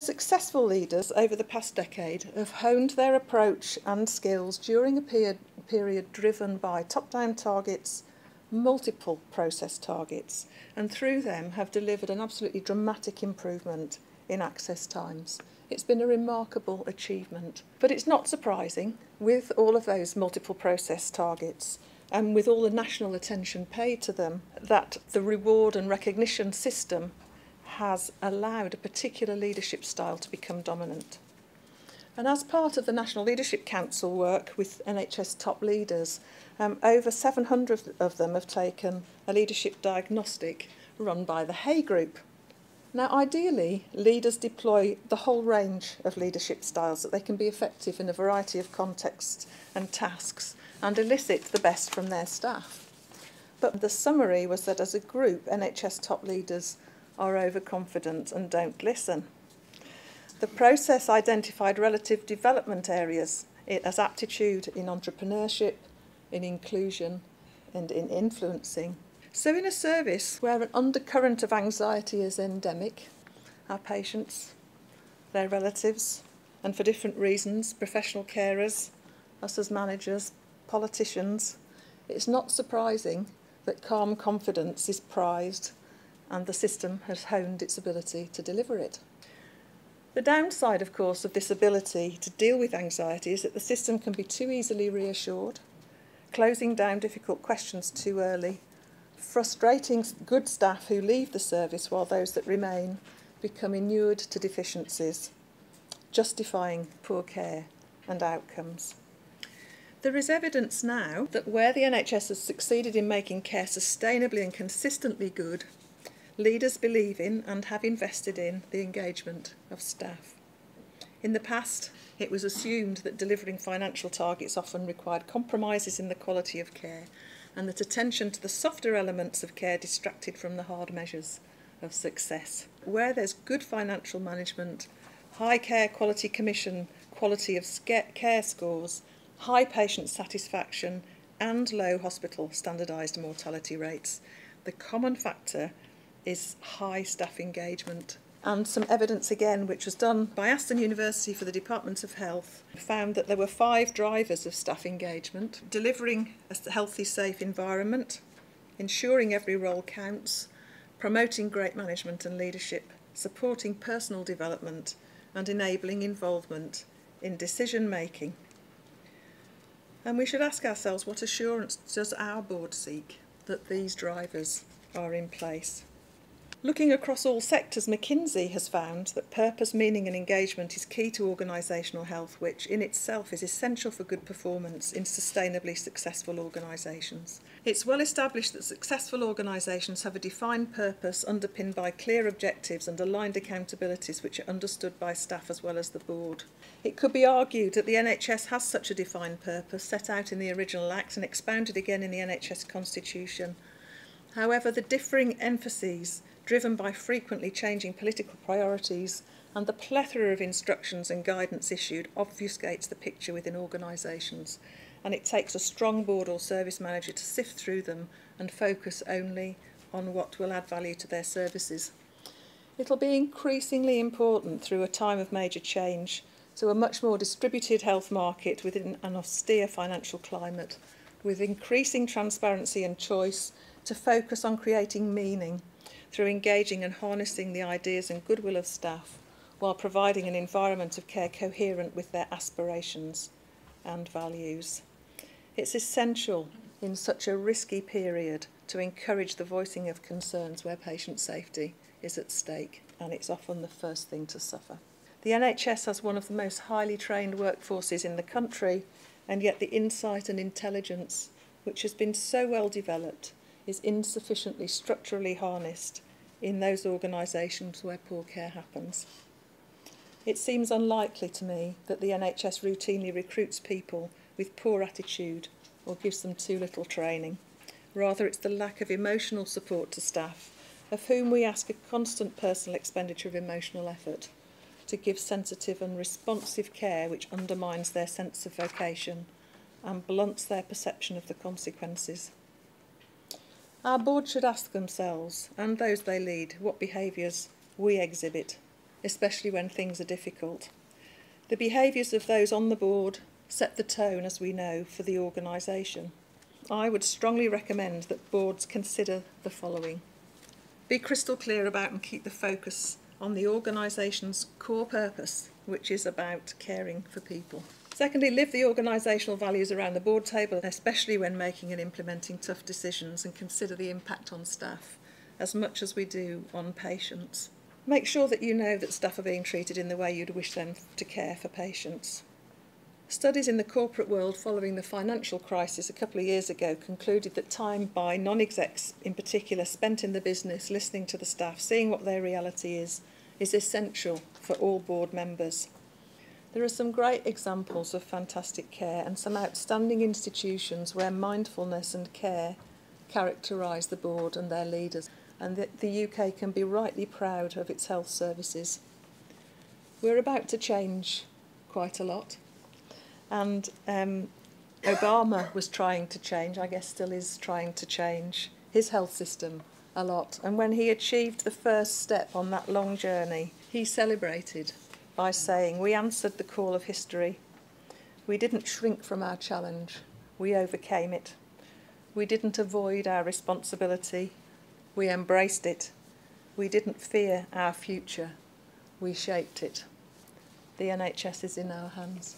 Successful leaders over the past decade have honed their approach and skills during a period driven by top-down targets, multiple process targets, and through them have delivered an absolutely dramatic improvement in access times. It's been a remarkable achievement, but it's not surprising, with all of those multiple process targets and with all the national attention paid to them, that the reward and recognition system has allowed a particular leadership style to become dominant. And as part of the National Leadership Council work with NHS top leaders, over 700 of them have taken a leadership diagnostic run by the Hay Group. Now, ideally, leaders deploy the whole range of leadership styles that they can be effective in a variety of contexts and tasks and elicit the best from their staff. But the summary was that as a group, NHS top leaders are overconfident and don't listen. The process identified relative development areas as aptitude in entrepreneurship, in inclusion, and in influencing. So in a service where an undercurrent of anxiety is endemic, our patients, their relatives, and for different reasons, professional carers, us as managers, politicians, it's not surprising that calm confidence is prized and the system has honed its ability to deliver it. The downside, of course, of this ability to deal with anxiety is that the system can be too easily reassured, closing down difficult questions too early, frustrating good staff who leave the service while those that remain become inured to deficiencies, justifying poor care and outcomes. There is evidence now that where the NHS has succeeded in making care sustainably and consistently good, leaders believe in and have invested in the engagement of staff. In the past, it was assumed that delivering financial targets often required compromises in the quality of care and that attention to the softer elements of care distracted from the hard measures of success. Where there's good financial management, high care quality commission, quality of care scores, high patient satisfaction and low hospital standardised mortality rates, the common factor is high staff engagement. And some evidence again, which was done by Aston University for the Department of Health, found that there were 5 drivers of staff engagement: delivering a healthy, safe environment, ensuring every role counts, promoting great management and leadership, supporting personal development, and enabling involvement in decision making. And we should ask ourselves, what assurance does our board seek that these drivers are in place? Looking across all sectors, McKinsey has found that purpose, meaning and engagement is key to organisational health, which in itself is essential for good performance in sustainably successful organisations. It's well established that successful organisations have a defined purpose underpinned by clear objectives and aligned accountabilities which are understood by staff as well as the board. It could be argued that the NHS has such a defined purpose set out in the original Act and expounded again in the NHS Constitution. However, the differing emphases driven by frequently changing political priorities and the plethora of instructions and guidance issued obfuscates the picture within organisations, and it takes a strong board or service manager to sift through them and focus only on what will add value to their services. It'll be increasingly important through a time of major change to a much more distributed health market within an austere financial climate, with increasing transparency and choice, to focus on creating meaning through engaging and harnessing the ideas and goodwill of staff while providing an environment of care coherent with their aspirations and values. It's essential in such a risky period to encourage the voicing of concerns where patient safety is at stake, and it's often the first thing to suffer. The NHS has one of the most highly trained workforces in the country, and yet the insight and intelligence, which has been so well developed, is insufficiently structurally harnessed in those organisations where poor care happens. It seems unlikely to me that the NHS routinely recruits people with poor attitude or gives them too little training. Rather, it's the lack of emotional support to staff, of whom we ask a constant personal expenditure of emotional effort, to give sensitive and responsive care which undermines their sense of vocation and blunts their perception of the consequences. Our board should ask themselves, and those they lead, what behaviours we exhibit especially when things are difficult. The behaviours of those on the board set the tone, as we know, for the organisation. I would strongly recommend that boards consider the following. Be crystal clear about and keep the focus on the organisation's core purpose, which is about caring for people. Secondly, live the organisational values around the board table, especially when making and implementing tough decisions, and consider the impact on staff as much as we do on patients. Make sure that you know that staff are being treated in the way you'd wish them to care for patients. Studies in the corporate world following the financial crisis a couple of years ago concluded that time by non-execs in particular spent in the business, listening to the staff, seeing what their reality is essential for all board members. There are some great examples of fantastic care and some outstanding institutions where mindfulness and care characterise the board and their leaders, and that the UK can be rightly proud of its health services. We're about to change quite a lot, and Obama was trying to change, I guess still is trying to change, his health system a lot. And when he achieved the first step on that long journey, he celebrated by saying, "We answered the call of history. We didn't shrink from our challenge. We overcame it. We didn't avoid our responsibility. We embraced it. We didn't fear our future. We shaped it. The NHS is in our hands."